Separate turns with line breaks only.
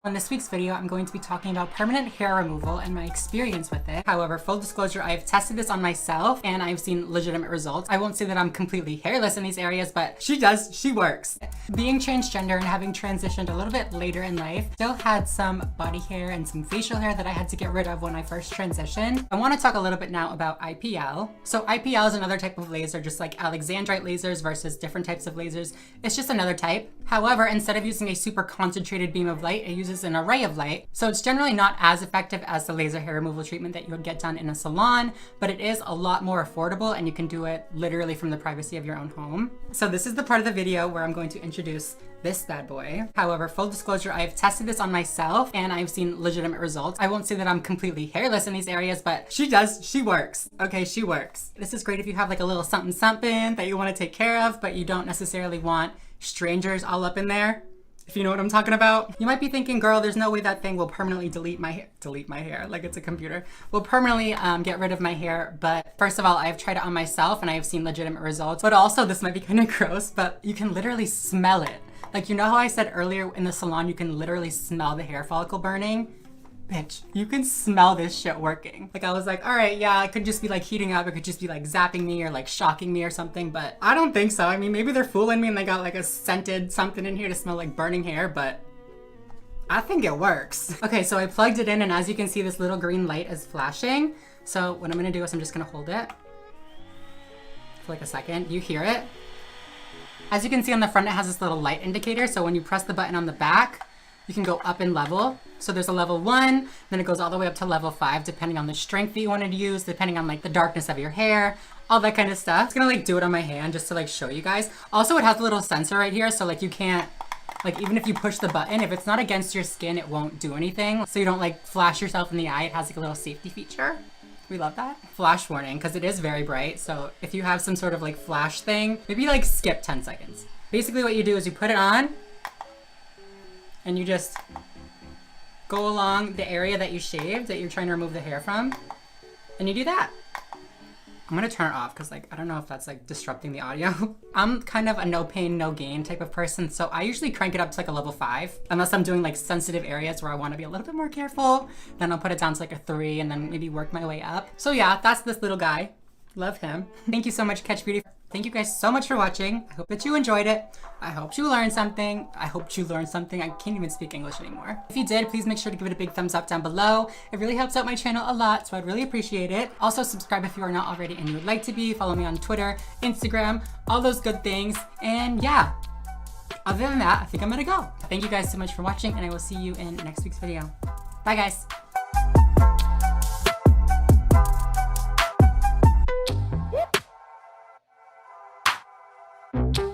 On this week's video, I'm going to be talking about permanent hair removal and my experience with it. However, full disclosure, I have tested this on myself and I've seen legitimate results. I won't say that I'm completely hairless in these areas, but she works. Being transgender and having transitioned a little bit later in life, still had some body hair and some facial hair that I had to get rid of when I first transitioned. I want to talk a little bit now about IPL. So IPL is another type of laser, just like Alexandrite lasers versus different types of lasers. It's just another type. However, instead of using a super concentrated beam of light, it uses an array of light. So it's generally not as effective as the laser hair removal treatment that you would get done in a salon, but it is a lot more affordable and you can do it literally from the privacy of your own home. So this is the part of the video where I'm going to introduce this bad boy. However, full disclosure, I have tested this on myself and I've seen legitimate results. I won't say that I'm completely hairless in these areas, but she works. Okay, she works. This is great if you have like a little something that you want to take care of, but you don't necessarily want strangers all up in there. If you know what I'm talking about. You might be thinking, girl, there's no way that thing will permanently delete my hair like it's a computer. Will permanently get rid of my hair. But first of all, I've tried it on myself and I have seen legitimate results. But also, this might be kind of gross, but you can literally smell it. Like, you know how I said earlier in the salon, you can literally smell the hair follicle burning? Bitch, you can smell this shit working. Like, I was like, all right, yeah, it could just be like heating up. It could just be like zapping me or like shocking me or something, but I don't think so. I mean, maybe they're fooling me and they got like a scented something in here to smell like burning hair, but I think it works. Okay, so I plugged it in and as you can see, this little green light is flashing. So what I'm gonna do is I'm just gonna hold it for like a second. You hear it? As you can see on the front, it has this little light indicator. So when you press the button on the back, you can go up in level. So there's a level 1, then it goes all the way up to level 5, depending on the strength that you wanted to use, depending on like the darkness of your hair, all that kind of stuff. It's gonna like do it on my hand just to like show you guys. Also, it has a little sensor right here, so like you can't, like even if you push the button, if it's not against your skin, it won't do anything. So you don't like flash yourself in the eye. It has like a little safety feature. We love that. Flash warning, because it is very bright. So if you have some sort of like flash thing, maybe like skip 10 seconds. Basically what you do is you put it on and you just go along the area that you shaved, that you're trying to remove the hair from, and you do that. I'm gonna turn it off because like, I don't know if that's like disrupting the audio. I'm kind of a no pain, no gain type of person, so I usually crank it up to like a level 5, unless I'm doing like sensitive areas where I wanna be a little bit more careful, then I'll put it down to like a 3 and then maybe work my way up. So yeah, that's this little guy. Love him. Thank you so much, KetchBeauty. Thank you guys so much for watching. I hope that you enjoyed it. I hope you learned something. I can't even speak English anymore. If you did, please make sure to give it a big thumbs up down below. It really helps out my channel a lot, so I'd really appreciate it. Also, subscribe if you are not already and you would like to be. Follow me on Twitter, Instagram, all those good things. And yeah, other than that, I think I'm gonna go. Thank you guys so much for watching, and I will see you in next week's video. Bye, guys. Thank you.